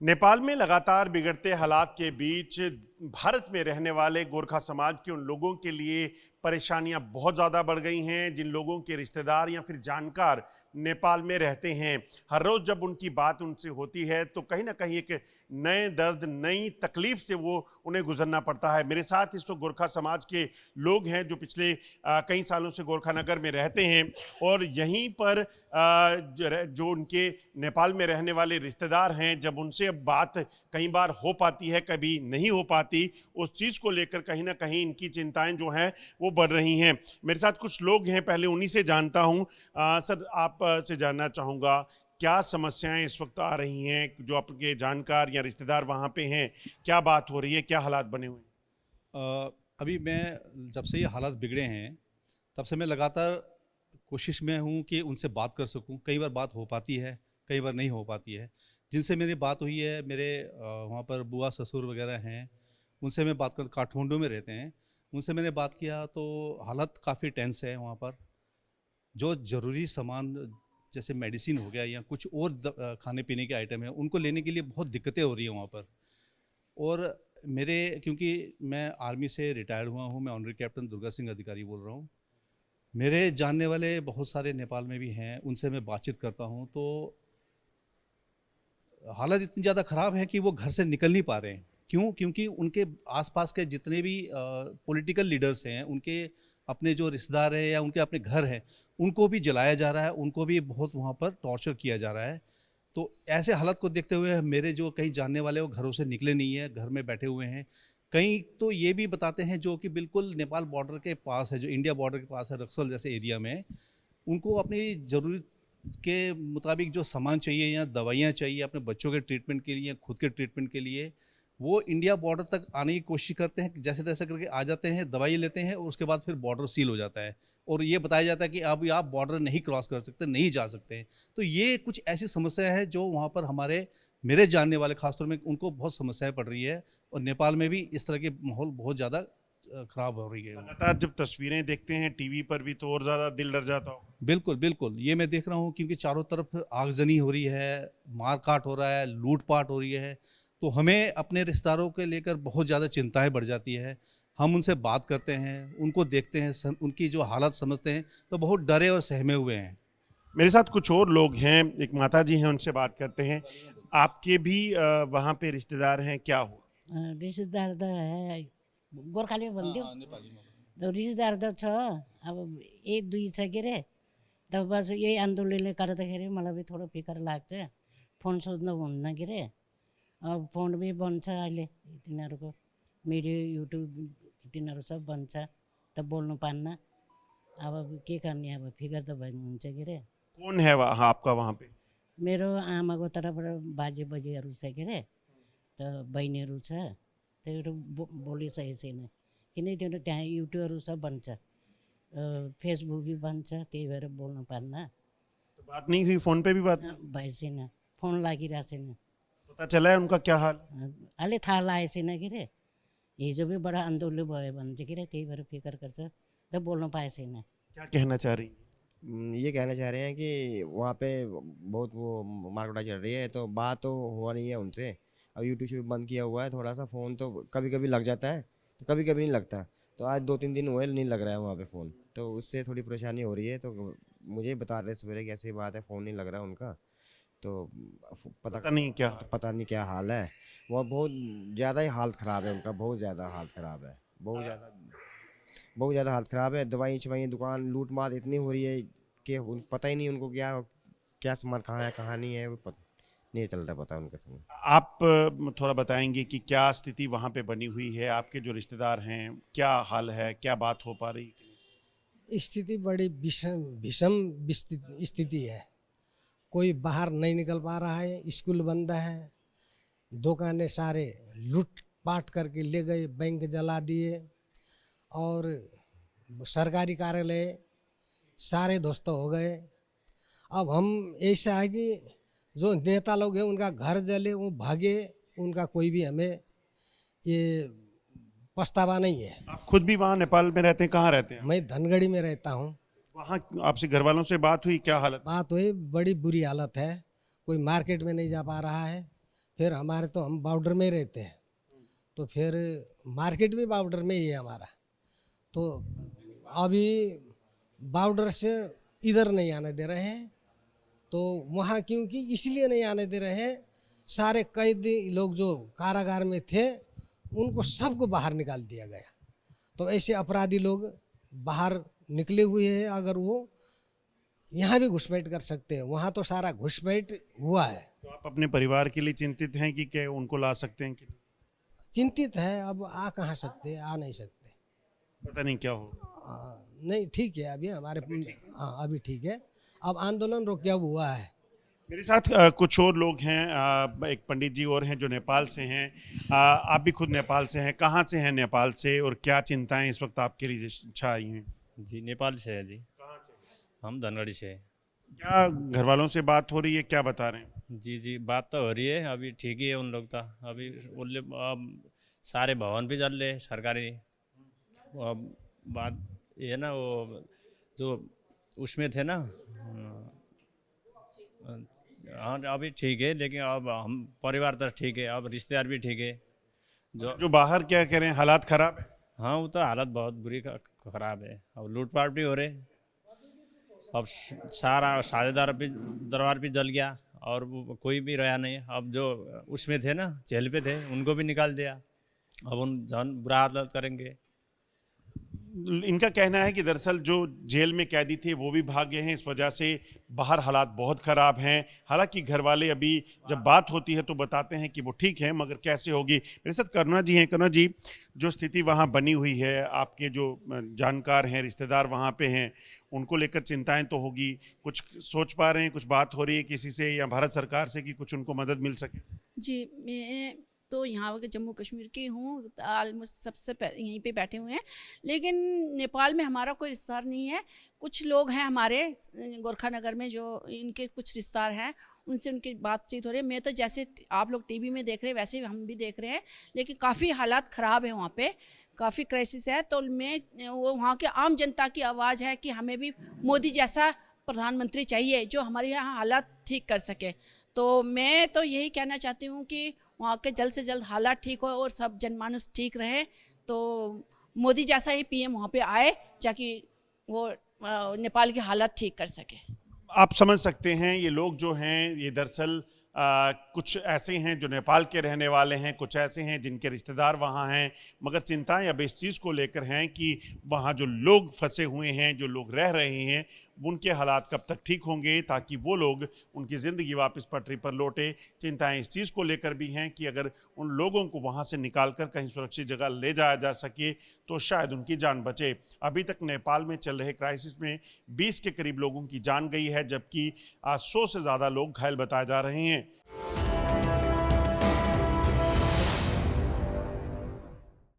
नेपाल में लगातार बिगड़ते हालात के बीच भारत में रहने वाले गोरखा समाज के उन लोगों के लिए परेशानियां बहुत ज़्यादा बढ़ गई हैं जिन लोगों के रिश्तेदार या फिर जानकार नेपाल में रहते हैं। हर रोज़ जब उनकी बात उनसे होती है तो कहीं ना कहीं एक नए दर्द, नई तकलीफ से वो उन्हें गुजरना पड़ता है। मेरे साथ इस वक्त गोरखा समाज के लोग हैं जो पिछले कई सालों से गोरखा नगर में रहते हैं और यहीं पर जो उनके नेपाल में रहने वाले रिश्तेदार हैं, जब उनसे अब बात कई बार हो पाती है, कभी नहीं हो पाती, उस चीज़ को लेकर कहीं ना कहीं इनकी चिंताएं जो हैं वो बढ़ रही हैं। मेरे साथ कुछ लोग हैं, पहले उन्हीं से जानता हूं। सर, आप से जानना चाहूँगा, क्या समस्याएं इस वक्त आ रही हैं? जो आपके जानकार या रिश्तेदार वहाँ पे हैं, क्या बात हो रही है, क्या हालात बने हुए हैं? अभी मैं जब से ये हालात बिगड़े हैं तब से मैं लगातार कोशिश में हूँ कि उनसे बात कर सकूँ। कई बार बात हो पाती है, कई बार नहीं हो पाती है। जिनसे मेरी बात हुई है, मेरे वहाँ पर बुआ ससुर वगैरह हैं, उनसे मैं बात कर, काठमांडू में रहते हैं। उनसे मैंने बात किया तो हालत काफ़ी टेंस है वहाँ पर। जो ज़रूरी सामान जैसे मेडिसिन हो गया या कुछ और खाने पीने के आइटम है, उनको लेने के लिए बहुत दिक्कतें हो रही हैं वहाँ पर। और मेरे, क्योंकि मैं आर्मी से रिटायर्ड हुआ हूँ, मैं ऑनरी कैप्टन दुर्गा सिंह अधिकारी बोल रहा हूँ। मेरे जानने वाले बहुत सारे नेपाल में भी हैं, उनसे मैं बातचीत करता हूँ तो हालत इतनी ज़्यादा ख़राब है कि वो घर से निकल नहीं पा रहे हैं। क्यों? क्योंकि उनके आसपास के जितने भी पॉलिटिकल लीडर्स हैं, उनके अपने जो रिश्तेदार हैं या उनके अपने घर हैं, उनको भी जलाया जा रहा है, उनको भी बहुत वहाँ पर टॉर्चर किया जा रहा है। तो ऐसे हालत को देखते हुए मेरे जो कई जानने वाले वो घरों से निकले नहीं है, घर में बैठे हुए हैं। कई तो ये भी बताते हैं जो कि बिल्कुल नेपाल बॉर्डर के पास है, जो इंडिया बॉर्डर के पास है, रक्सौल जैसे एरिया में, उनको अपनी ज़रूरत के मुताबिक जो सामान चाहिए या दवाइयाँ चाहिए अपने बच्चों के ट्रीटमेंट के लिए या खुद के ट्रीटमेंट के लिए, वो इंडिया बॉर्डर तक आने की कोशिश करते हैं। जैसे तैसे करके आ जाते हैं, दवाई लेते हैं और उसके बाद फिर बॉर्डर सील हो जाता है और ये बताया जाता है कि अब आप बॉर्डर नहीं क्रॉस कर सकते, नहीं जा सकते हैं। तो ये कुछ ऐसी समस्या है जो वहाँ पर हमारे, मेरे जानने वाले खासतौर में, उनको बहुत समस्याएं पड़ रही है। और नेपाल में भी इस तरह के माहौल बहुत ज़्यादा खराब हो रही है। लगातार जब तस्वीरें देखते हैं टीवी पर भी तो और ज़्यादा दिल डर जाता हो। बिल्कुल, बिल्कुल। ये मैं देख रहा हूँ क्योंकि चारों तरफ आगज़नी हो रही है, मार-काट हो रहा है, लूट-पाट हो रही है। तो हमें अपने रिश्तेदारों को लेकर बहुत ज़्यादा चिंताएँ बढ़ जाती है। हम उनसे बात करते हैं, उनको देखते हैं, उनकी जो हालत समझते हैं, तो बहुत डरे और सहमे हुए हैं। मेरे साथ कुछ और लोग हैं, एक माता जी हैं, उनसे बात करते हैं। आपके भी वहाँ पे रिश्तेदार हैं, क्या हुआ? रिश्तेदार त गोर्खाली हाँ, भनिदिउँ। हाँ, नेपाली में। त रिश्तेदार त छ, अब एक दुई छ के अरे। त बस यही आन्दोलनले गर्दाखेरि मलाई पनि थोडो फिकर लाग्छ। फोन सोध्नु हुन्न के अरे। अब फोन पनि बन्द छ अहिले तिनीहरूको, भिडियो युट्युब तिनीहरू सब बन्द छ, त बोल्नु पान्न। अब के गर्ने, अब फिकर त हुन्छ के अरे। कौन है वहाँ आपका वहाँ पे? मेरो आमाको तर्फबाट बाजे बजीहरू छ के अरे, त बहिनीहरू छ, त्योहरू बोलिसकेको छैन। किन त्यो त्यहाँ युट्युबहरू सब बन्छ, फेसबुक भी बन्छ, त्यही भएर बोल्नु पान्न। तो बात नहीं हुई, फोन पे भी बात नहीं? भए छैन, फोन लागिरहेको छैन। पता चला है उनका क्या हाल? अहिले थाहा लागेको छैन के अरे। हिजो पनि बडा आन्दोलन भयो भने चाहिँ के अरे, त्यही भएर फिकर गर्छ, त बोल्नु पाएको छैन। क्या कहना चाह रही हैं? ये कहना चाह रहे हैं कि वहाँ पे बहुत वो मारकुटाई चल रही है, तो बात तो हुआ नहीं है उनसे। अब यूट्यूब शूट्यूब बंद किया हुआ है, थोड़ा सा फ़ोन तो कभी कभी लग जाता है, तो कभी कभी नहीं लगता। तो आज 2-3 दिन हुए नहीं लग रहा है वहाँ पे फ़ोन, तो उससे थोड़ी परेशानी हो रही है। तो मुझे बता रहे सवेरे कि ऐसी बात है, फ़ोन नहीं लग रहा है उनका। तो पता नहीं क्या हाल? पता नहीं क्या हाल है। वो बहुत ज़्यादा ही हालत ख़राब है उनका, बहुत ज़्यादा हालत ख़राब है, बहुत ज़्यादा हालत ख़राब है। दवाई शवाई दुकान लूट मार इतनी हो रही है कि पता ही नहीं उनको क्या क्या सामान कहाँ है कहाँ नहीं है, वो नहीं चल रहा पता उनका तो। आप थोड़ा बताएंगे कि क्या स्थिति वहाँ पे बनी हुई है? आपके जो रिश्तेदार हैं, क्या हाल है, क्या बात हो पा रही है? स्थिति बड़ी भीषण भीषण स्थिति है। कोई बाहर नहीं निकल पा रहा है, स्कूल बंद है, दुकानें सारे लूट पाट करके ले गए, बैंक जला दिए और सरकारी कार्यालय सारे ध्वस्त हो गए। अब हम ऐसा है कि जो नेता लोग हैं उनका घर जले, वो भागे, उनका कोई भी हमें ये पछतावा नहीं है। आप खुद भी वहाँ नेपाल में रहते हैं? कहाँ रहते हैं? मैं धनगढ़ी में रहता हूँ। वहाँ आपसे घर वालों से बात हुई, क्या हालत? बात हुई, बड़ी बुरी हालत है, कोई मार्केट में नहीं जा पा रहा है, फिर हमारे तो हम बॉर्डर में रहते हैं, तो फिर मार्केट भी बॉर्डर में ही है हमारा। तो अभी बॉर्डर से इधर नहीं आने दे रहे हैं, तो वहाँ क्योंकि इसलिए नहीं आने दे रहे हैं, सारे कैदी लोग जो कारागार में थे उनको सबको बाहर निकाल दिया गया। तो ऐसे अपराधी लोग बाहर निकले हुए हैं, अगर वो यहाँ भी घुसपैठ कर सकते हैं, वहाँ तो सारा घुसपैठ हुआ है। तो आप अपने परिवार के लिए चिंतित हैं कि क्या उनको ला सकते हैं कि नहीं? चिंतित है, अब आ कहाँ सकते, आ नहीं सकते। पता नहीं क्या हो। नहीं ठीक है, अभी हमारे हाँ अभी ठीक है, अब आंदोलन रोक क्या हुआ है। मेरे साथ कुछ और लोग हैं, एक पंडित जी और हैं जो नेपाल से हैं। आप भी खुद नेपाल से हैं, कहाँ से हैं नेपाल से, और क्या चिंताएं इस वक्त आपके लिए अच्छा आई हैं? जी नेपाल से है जी। कहाँ से? हम धनगढ़ी से है। क्या घर वालों से बात हो रही है, क्या बता रहे हैं? जी जी बात तो हो रही है, अभी ठीक ही है उन लोग तो। अभी उन अब सारे भवन भी जल रहे सरकारी। अब बात ये है ना, वो जो उसमें थे ना, हाँ अभी ठीक है, लेकिन अब हम परिवार तो ठीक है, अब रिश्तेदार भी ठीक है। जो बाहर क्या कह रहे हैं, हालात खराब है? हाँ वो तो हालत बहुत बुरी खराब है। अब लूटपाट भी हो रहे, अब सारा साझेदार भी दरबार भी जल गया और वो कोई भी रहा नहीं। अब जो उसमें थे ना, जेल पे थे, उनको भी निकाल दिया। अब उन जन बुरा हालत करेंगे। इनका कहना है कि दरअसल जो जेल में कैदी थे वो भी भाग गए हैं, इस वजह से बाहर हालात बहुत ख़राब हैं। हालांकि घर वाले अभी जब बात होती है तो बताते हैं कि वो ठीक है, मगर कैसे होगी। मेरे साथ करुणा जी हैं। करुणा जी, जो स्थिति वहाँ बनी हुई है, आपके जो जानकार हैं, रिश्तेदार वहाँ पे हैं, उनको लेकर चिंताएं तो होगी। कुछ सोच पा रहे हैं, कुछ बात हो रही है किसी से या भारत सरकार से कि कुछ उनको मदद मिल सके? जी, मैं तो यहाँ के जम्मू कश्मीर की हूँ, ऑलमोस्ट सबसे यहीं पे बैठे हुए हैं, लेकिन नेपाल में हमारा कोई रिश्तेदार नहीं है। कुछ लोग हैं हमारे गोरखा नगर में, जो इनके कुछ रिश्तेदार हैं, उनसे उनकी बातचीत हो रही है। मैं तो जैसे आप लोग टीवी में देख रहे हैं वैसे हम भी देख रहे हैं, लेकिन काफ़ी हालात ख़राब है वहाँ पे, काफ़ी क्राइसिस है। तो मैं वो वहाँ के आम जनता की आवाज़ है कि हमें भी मोदी जैसा प्रधानमंत्री चाहिए जो हमारे यहाँ हालात ठीक कर सके। तो मैं तो यही कहना चाहती हूँ कि वहाँ के जल्द से जल्द हालात ठीक हो और सब जनमानस ठीक रहे। तो मोदी जैसा ही पीएम वहाँ पे आए ताकि वो नेपाल की हालात ठीक कर सके। आप समझ सकते हैं, ये लोग जो हैं ये दरअसल कुछ ऐसे हैं जो नेपाल के रहने वाले हैं, कुछ ऐसे हैं जिनके रिश्तेदार वहाँ हैं, मगर चिंताएं अब इस चीज़ को लेकर हैं कि वहाँ जो लोग फंसे हुए हैं, जो लोग रह रहे हैं, उनके हालात कब तक ठीक होंगे ताकि वो लोग, उनकी ज़िंदगी वापस पटरी पर लौटे। चिंताएं इस चीज़ को लेकर भी हैं कि अगर उन लोगों को वहाँ से निकालकर कहीं सुरक्षित जगह ले जाया जा सके तो शायद उनकी जान बचे। अभी तक नेपाल में चल रहे क्राइसिस में 20 के करीब लोगों की जान गई है, जबकि 100 से ज़्यादा लोग घायल बताए जा रहे हैं।